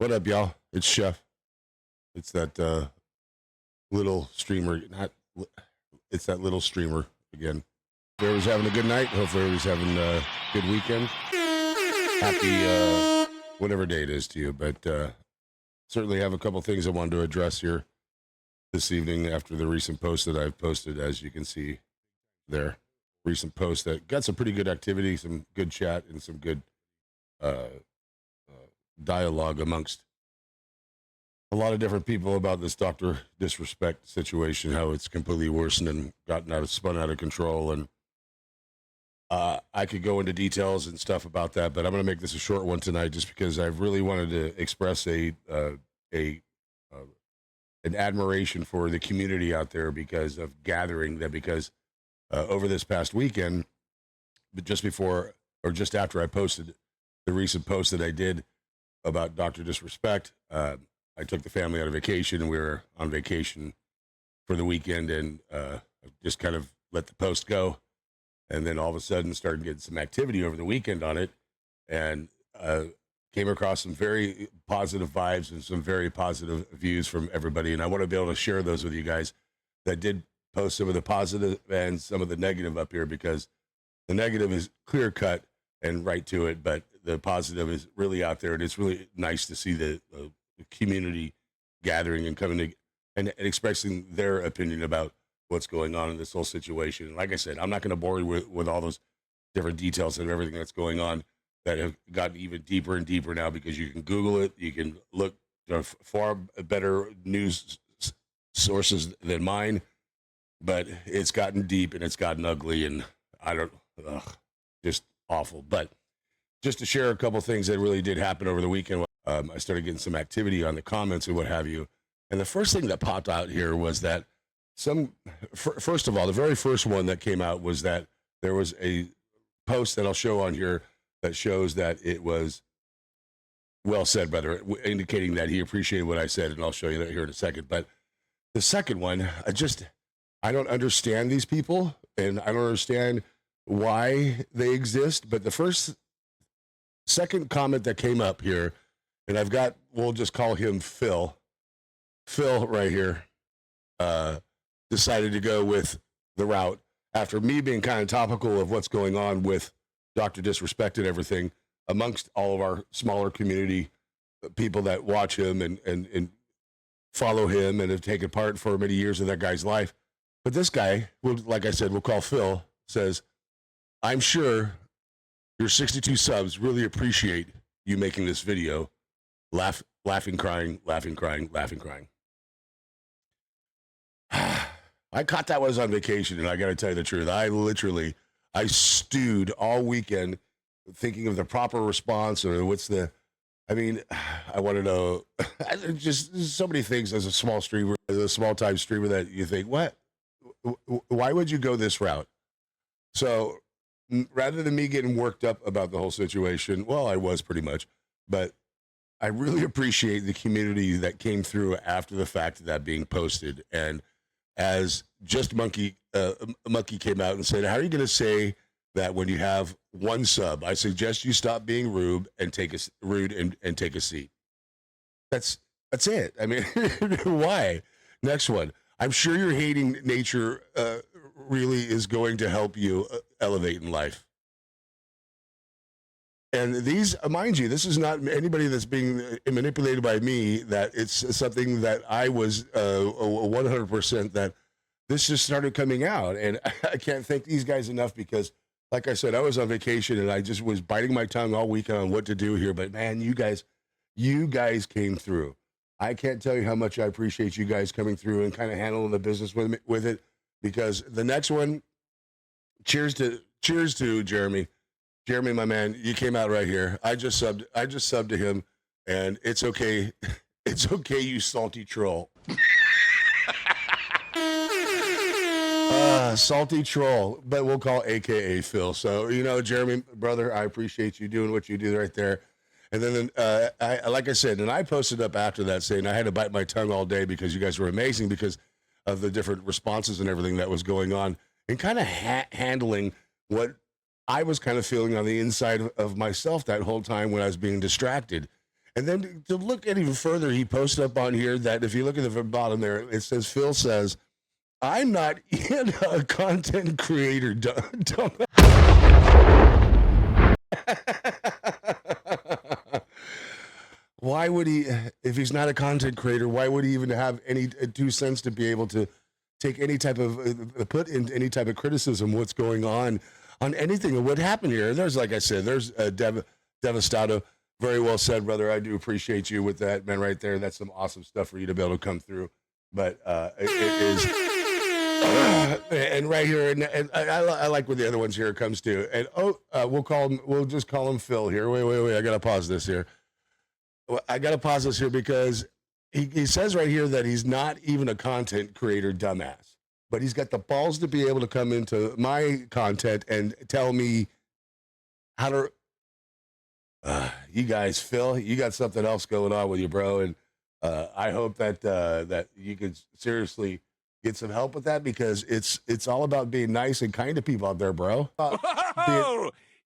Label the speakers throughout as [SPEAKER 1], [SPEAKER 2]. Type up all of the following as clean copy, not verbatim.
[SPEAKER 1] What up, y'all? It's Chef. It's that little streamer. It's that little streamer again. If everybody's having a good night. Hopefully everybody's having a good weekend. Happy whatever day it is to you. But certainly have a couple things I wanted to address here this evening after the recent post that I've posted, as you can see there. Recent post that got some pretty good activity, some good chat, and some good dialogue amongst a lot of different people about this Dr. Disrespect situation, how it's completely worsened and spun out of control. And I could go into details and stuff about that, but I'm going to make this a short one tonight just because I really wanted to express an admiration for the community out there because of gathering that, because over this past weekend, but just before or just after I posted the recent post that I did about Dr. Disrespect, I took the family out of vacation, and we were on vacation for the weekend, and just kind of let the post go. And then all of a sudden started getting some activity over the weekend on it, and came across some very positive vibes and some very positive views from everybody. And I want to be able to share those with you guys that did post some of the positive and some of the negative up here, because the negative is clear cut and right to it, but the positive is really out there. And it's really nice to see the community gathering and coming to and expressing their opinion about what's going on in this whole situation. And like I said, I'm not going to bore you with all those different details of everything that's going on that have gotten even deeper and deeper now, because you can Google it. You can look far better news sources than mine, but it's gotten deep and it's gotten ugly, and just awful. But just to share a couple things that really did happen over the weekend, I started getting some activity on the comments and what have you. And the first thing that popped out here was that first of all, the very first one that came out was that there was a post that I'll show on here that shows that it was well said, brother, indicating that he appreciated what I said. And I'll show you that here in a second. But the second one, I don't understand these people, and I don't understand why they exist. But the second comment that came up here, and we'll just call him Phil. Phil right here decided to go with the route after me being kind of topical of what's going on with Dr. Disrespect and everything amongst all of our smaller community people that watch him and follow him and have taken part for many years of that guy's life. But this guy, like I said, we'll call Phil, says, I'm sure your 62 subs really appreciate you making this video. Laughing, crying, laughing, crying, laughing, crying. I caught that when I was on vacation, and I got to tell you the truth. I stewed all weekend thinking of the proper response, or I want to know, just so many things as a small streamer, as a small-time streamer, that you think, why would you go this route? So rather than me getting worked up about the whole situation, well, I was pretty much, but I really appreciate the community that came through after the fact of that being posted. And as Just Monkey came out and said, how are you going to say that when you have one sub? I suggest you stop being rude and take a seat. That's it. I mean, why? Next one. I'm sure your hating nature really is going to help you elevate in life. And these, mind you, this is not anybody that's being manipulated by me, that it's something that I was 100% that this just started coming out. And I can't thank these guys enough, because, like I said, I was on vacation and I just was biting my tongue all weekend on what to do here. But man, you guys came through. I can't tell you how much I appreciate you guys coming through and kind of handling the business with it, because the next one, cheers to Jeremy. Jeremy, my man, you came out right here. I just subbed to him, and it's okay. It's okay, you salty troll. Salty troll, but we'll call AKA Phil. So, Jeremy, brother, I appreciate you doing what you do right there. And then, like I said, and I posted up after that saying I had to bite my tongue all day because you guys were amazing because of the different responses and everything that was going on, and kind of handling what I was kind of feeling on the inside of myself that whole time when I was being distracted. And then to look at even further, he posted up on here that if you look at the bottom there, it says, Phil says, I'm not in a content creator. Why would he, if he's not a content creator, why would he even have any 2 cents to be able to take any type of, put in any type of criticism, what's going on anything and what happened here? There's, like I said, there's Devastato. Very well said, brother. I do appreciate you with that, man, right there. That's some awesome stuff for you to be able to come through. But it is, and right here, and I like what the other ones here comes to. And we'll just call him Phil here. Wait. I got to pause this here. I got to pause this here because he says right here that he's not even a content creator, dumbass. But he's got the balls to be able to come into my content and tell me how to. You guys, Phil, you got something else going on with you, bro. And I hope that that you can seriously get some help with that, because it's all about being nice and kind to people out there, bro.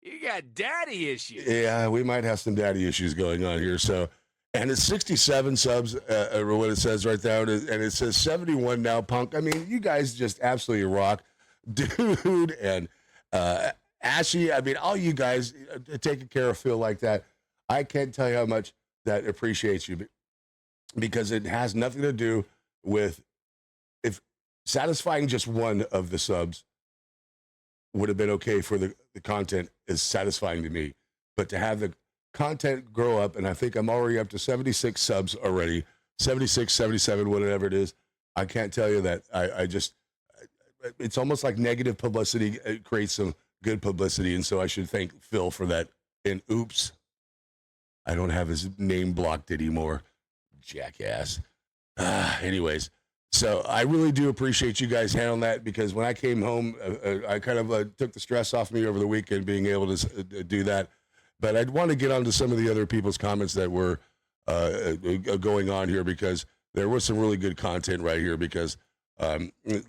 [SPEAKER 2] You got daddy issues.
[SPEAKER 1] Yeah, we might have some daddy issues going on here. So, and it's 67 subs, what it says right there, and it says 71 now, Punk. I mean, you guys just absolutely rock, dude. And Ashley, I mean, all you guys taking care of Phil like that, I can't tell you how much that appreciates you, because it has nothing to do with if satisfying just one of the subs would have been okay for the content is satisfying to me. But to have the content grow up, and I think I'm already up to 76 subs already, 76, 77, whatever it is. I can't tell you that. I just, it's almost like negative publicity creates some good publicity. And so I should thank Phil for that. And oops, I don't have his name blocked anymore. Jackass. Anyways. So I really do appreciate you guys handling that, because when I came home, I kind of took the stress off me over the weekend being able to do that. But I'd want to get onto some of the other people's comments that were going on here, because there was some really good content right here. Because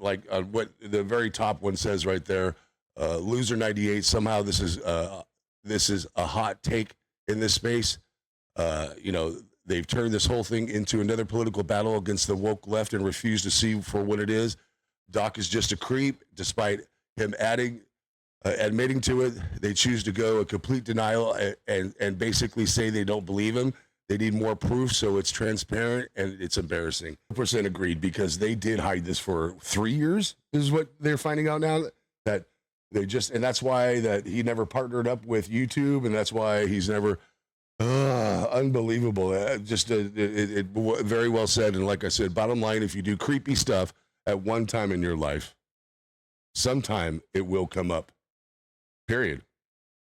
[SPEAKER 1] like what the very top one says right there, Loser 98. Somehow this is a hot take in this space. You know. They've turned this whole thing into another political battle against the woke left and refuse to see for what it is. Doc is just a creep, despite him admitting to it. They choose to go a complete denial and basically say they don't believe him. They need more proof, so it's transparent, and it's embarrassing. 100% agreed, because they did hide this for 3 years, is what they're finding out now. That they just, and that's why that he never partnered up with YouTube, and that's why he's never. Unbelievable. It very well said. And like I said, bottom line, if you do creepy stuff at one time in your life, sometime it will come up, period.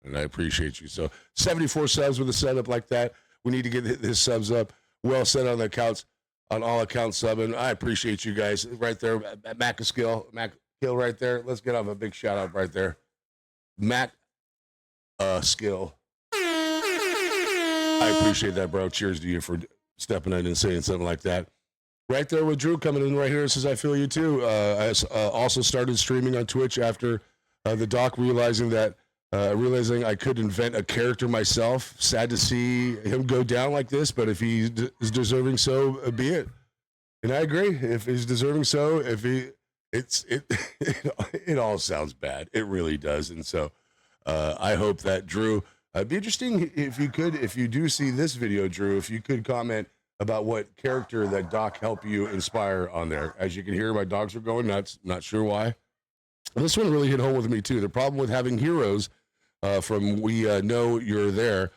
[SPEAKER 1] And I appreciate you. So 74 subs with a setup like that. We need to get his subs up. Well said on the accounts, on all accounts subbing. I appreciate you guys right there. Mac Skill right there. Let's get off a big shout out right there. Mac Skill. I appreciate that, bro. Cheers to you for stepping in and saying something like that. Right there with Drew coming in right here. Says, I feel you too. I also started streaming on Twitch after the doc realizing I could invent a character myself. Sad to see him go down like this, but if he is deserving, so be it. And I agree. If he's deserving, so it all sounds bad. It really does. And so I hope that Drew. It'd be interesting if you do see this video, Drew, if you could comment about what character that Doc helped you inspire on there. As you can hear, my dogs are going nuts. Not sure why. And this one really hit home with me too. The problem with having heroes from We Know You're There.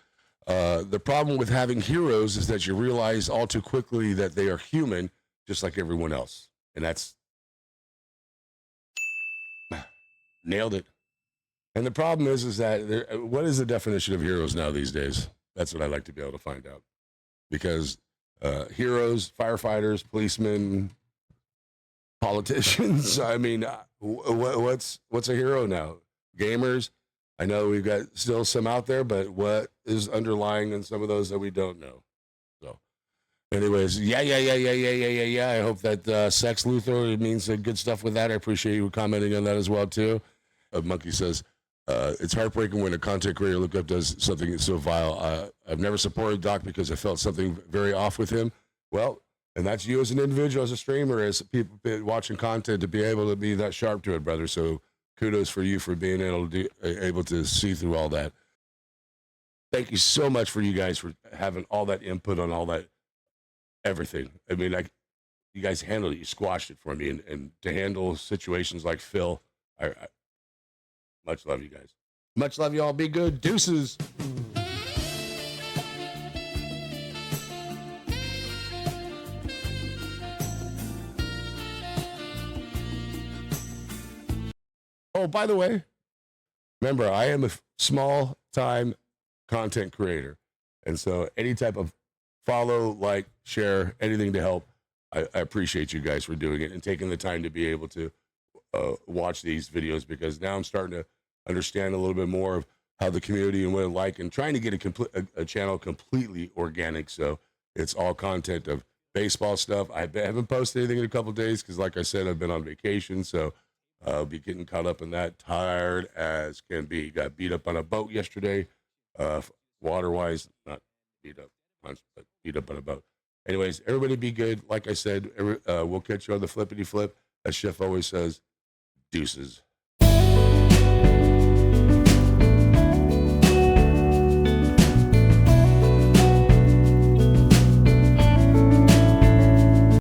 [SPEAKER 1] The problem with having heroes is that you realize all too quickly that they are human, just like everyone else. And that's nailed it. And the problem is that what is the definition of heroes now these days? That's what I'd like to be able to find out. Because heroes, firefighters, policemen, politicians, I mean, what's a hero now? Gamers, I know we've got still some out there, but what is underlying in some of those that we don't know? So anyways, yeah. I hope that Sex Luthor means good stuff with that. I appreciate you commenting on that as well, too. Monkey says, it's heartbreaking when a content creator look up does something so vile. I've never supported Doc because I felt something very off with him. Well, and that's you as an individual, as a streamer, as people watching content to be able to be that sharp to it, brother. So kudos for you for being able to see through all that. Thank you so much for you guys for having all that input on all that everything. I mean, like you guys handled it, you squashed it for me, and to handle situations like Phil, I much love you guys. Much love you all. Be good. Deuces. Oh, by the way, remember, I am a small time content creator. And so any type of follow, like, share, anything to help, I appreciate you guys for doing it and taking the time to be able to watch these videos, because now I'm starting to understand a little bit more of how the community and what it like, and trying to get a channel completely organic. So it's all content of baseball stuff. I haven't posted anything in a couple of days because, like I said, I've been on vacation. So I'll be getting caught up in that. Tired as can be. Got beat up on a boat yesterday. Water-wise, not beat up, but beat up on a boat. Anyways, everybody be good. Like I said, we'll catch you on the flippity flip. As Chef always says, deuces.